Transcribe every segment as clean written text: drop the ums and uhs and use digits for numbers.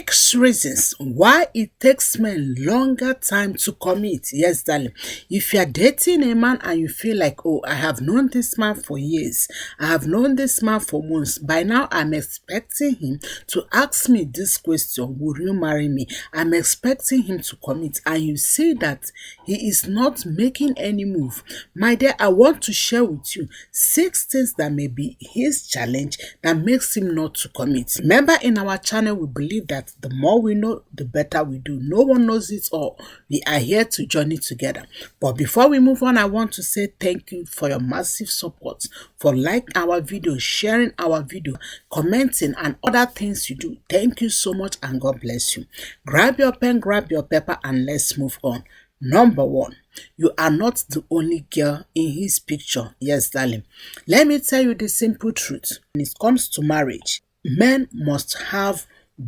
Six reasons why it takes men longer time to commit. Yes, darling. If you are dating a man and you feel like, oh, I have known this man for years, I have known this man for months, by now I'm expecting him to ask me this question, will you marry me? I'm expecting him to commit, and you see that he is not making any move. My dear, I want to share with you 6 things that may be his challenge that makes him not to commit. Remember, in our channel, we believe that the more we know, the better we do. No one knows it all. We are here to journey together. But before we move on, I want to say thank you for your massive support, for liking our video, sharing our video, commenting, and other things you do. Thank you so much, and God bless you. Grab your pen, grab your paper, and let's move on. Number one, you are not the only girl in his picture. Yes, darling. Let me tell you the simple truth. When it comes to marriage, men must have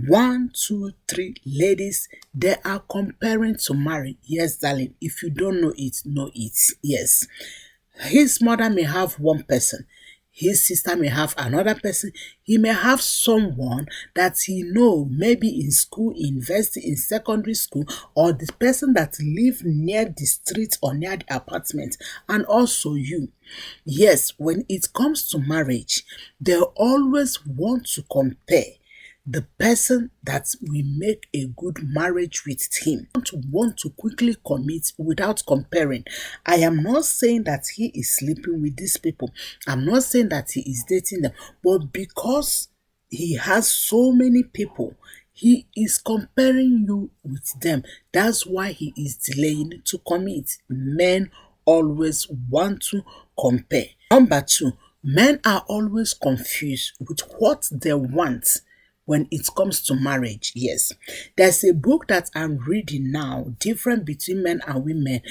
1, 2, 3 ladies they are comparing to marry. Yes, darling. If you don't know it, know it. Yes. His mother may have one person. His sister may have another person. He may have someone that he know maybe in school, university, in secondary school, or the person that live near the street or near the apartment, and also you. Yes, when it comes to marriage, they always want to compare the person that will make a good marriage with him. Want to quickly commit without comparing. I am not saying that he is sleeping with these people. I'm not saying that he is dating them. But because he has so many people, he is comparing you with them. That's why he is delaying to commit. Men always want to compare. Number 2, men are always confused with what they want when it comes to marriage. Yes, there's a book that I'm reading now, different between men and women.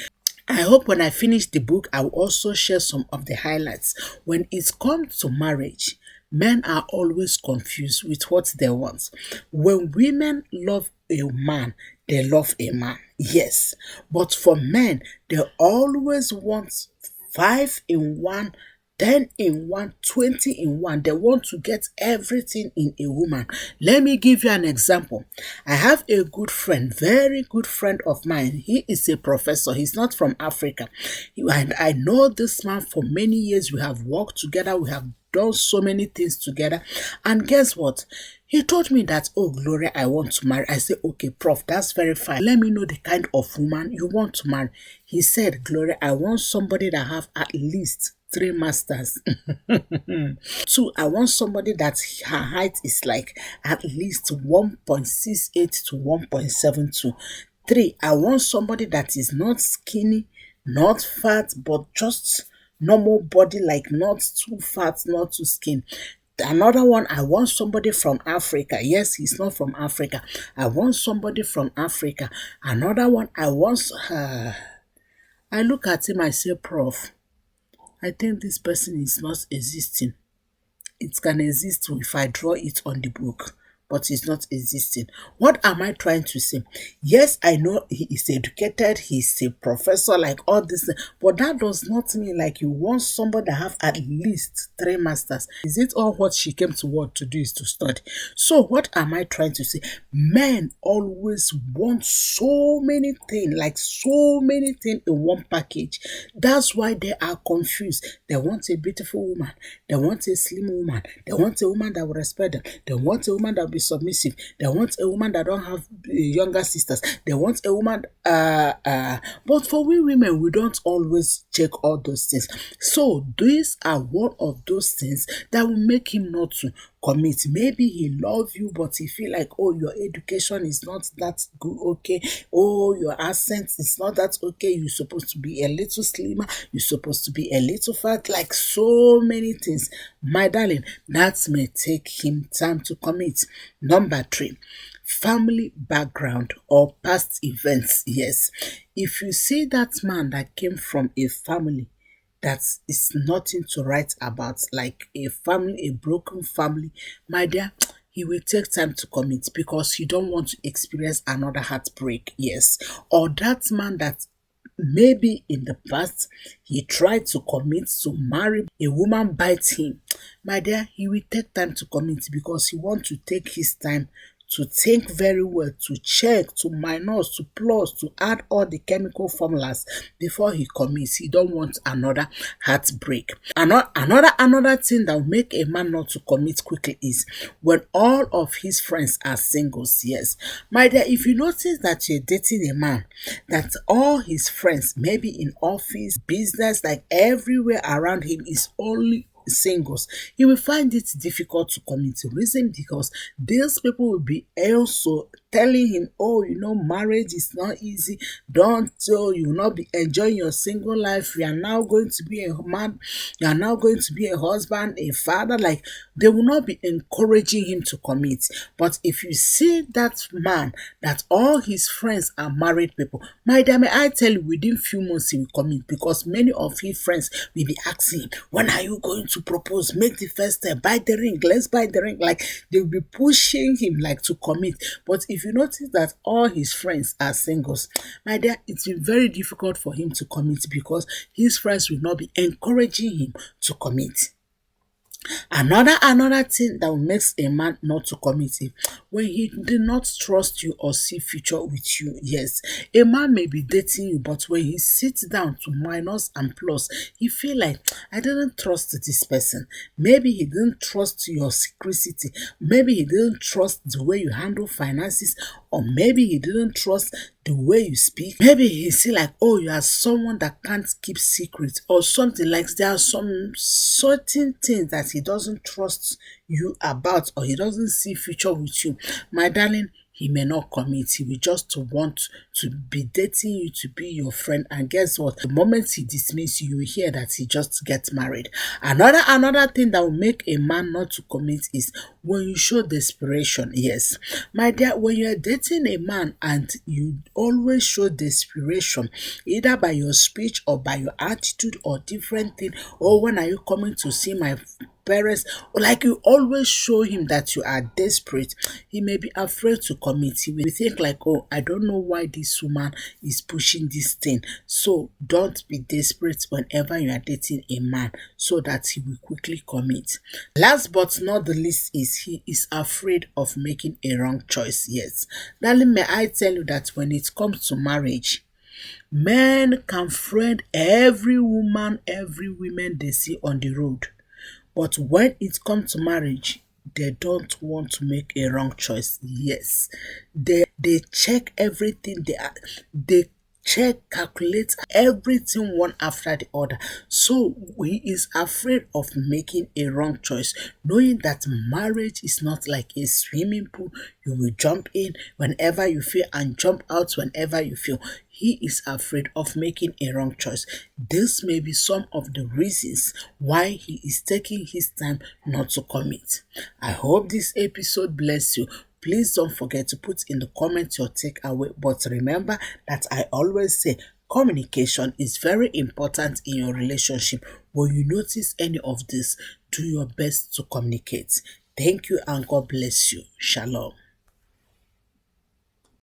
I hope when I finish the book, I will also share some of the highlights. When it comes to marriage, men are always confused with what they want. When women love a man, they love a man. Yes, but for men, they always want 5 in 1, 10 in 1, 20 in 1. They want to get everything in a woman. Let me give you an example. I have a good friend, very good friend of mine. He is a professor. He's not from Africa. And I know this man for many years. We have worked together. We have done so many things together. And guess what? He told me that, oh, Gloria, I want to marry. I said, okay, Prof, that's very fine. Let me know the kind of woman you want to marry. He said, Gloria, I want somebody that have at least 3 masters. 2, I want somebody that her height is like at least 1.68 to 1.72. 3, I want somebody that is not skinny, not fat, but just normal body, like not too fat, not too skinny. Another one, I want somebody from Africa. Yes, he's not from Africa. I want somebody from Africa. Another one, I want I look at him, I say, Prof, I think this person is not existing. It can exist if I draw it on the book, but it's not existing. What am I trying to say? Yes, I know he is educated, he's a professor, like all this, but that does not mean like you want somebody that have at least 3 masters. Is it all what she came to work to do is to study? So what am I trying to say? Men always want so many things, like so many things in one package. That's why they are confused. They want a beautiful woman. They want a slim woman. They want a woman that will respect them. They want a woman that will be submissive. They want a woman that don't have younger sisters. They want a woman but for we women, we don't always check all those things. So these are one of those things that will make him not to commit. Maybe he love you, but he feel like, oh, your education is not that good, okay, oh, your accent is not that okay, you're supposed to be a little slimmer, you're supposed to be a little fat, like so many things. My darling, that may take him time to commit. Number 3, family background or past events. Yes, if you see that man that came from a family that is nothing to write about, like a family, a broken family, my dear, he will take time to commit because he don't want to experience another heartbreak. Yes, or that man that maybe in the past he tried to commit to marry, a woman bites him, my dear, he will take time to commit because he wants to take his time to think very well, to check, to minus, to plus, to add all the chemical formulas before he commits. He don't want another heartbreak. Another thing that will make a man not to commit quickly is when all of his friends are singles. Yes, my dear, if you notice that you're dating a man that all his friends, maybe in office, business, like everywhere around him, is only singles, he will find it difficult to commit. The reason because these people will be also telling him, oh, marriage is not easy. Don't, so you will not be enjoying your single life. You are now going to be a man. You are now going to be a husband, a father. Like, they will not be encouraging him to commit. But if you see that man, that all his friends are married people, my dear, may I tell you, within few months he will commit, because many of his friends will be asking him, when are you going to propose? Make the first step, buy the ring, let's buy the ring. Like, they will be pushing him like to commit. But if you notice that all his friends are singles, my dear, it's been very difficult for him to commit, because his friends will not be encouraging him to commit. Another thing that makes a man not to commit is when he did not trust you or see future with you. Yes, a man may be dating you, but when he sits down to minus and plus, he feel like, I didn't trust this person. Maybe he didn't trust your secrecy. Maybe he didn't trust the way you handle finances, or maybe he didn't trust the way you speak. Maybe he see like, oh, you are someone that can't keep secrets or something. Like, there are some certain things that he doesn't trust you about, or he doesn't see future with you. My darling, he may not commit. He will just want to be dating you, to be your friend. And guess what? The moment he dismisses you, you hear that he just gets married. Another thing that will make a man not to commit is when you show desperation. Yes, my dear, when you are dating a man and you always show desperation, either by your speech or by your attitude or different thing, or when are you coming to see my parents, like, you always show him that you are desperate, he may be afraid to commit. He will think like, oh, I don't know why this woman is pushing this thing. So don't be desperate whenever you are dating a man, so that he will quickly commit. Last but not the least is he is afraid of making a wrong choice. Yes, darling, may I tell you that when it comes to marriage, men can friend every woman, every woman they see on the road. But when it comes to marriage, they don't want to make a wrong choice. Yes, they check everything. They check, calculate everything one after the other. So he is afraid of making a wrong choice, knowing that marriage is not like a swimming pool. You will jump in whenever you feel and jump out whenever you feel. He is afraid of making a wrong choice. This may be some of the reasons why he is taking his time not to commit. I hope this episode bless you. Please don't forget to put in the comments your takeaway. But remember that I always say communication is very important in your relationship. When you notice any of this, do your best to communicate. Thank you and God bless you. Shalom.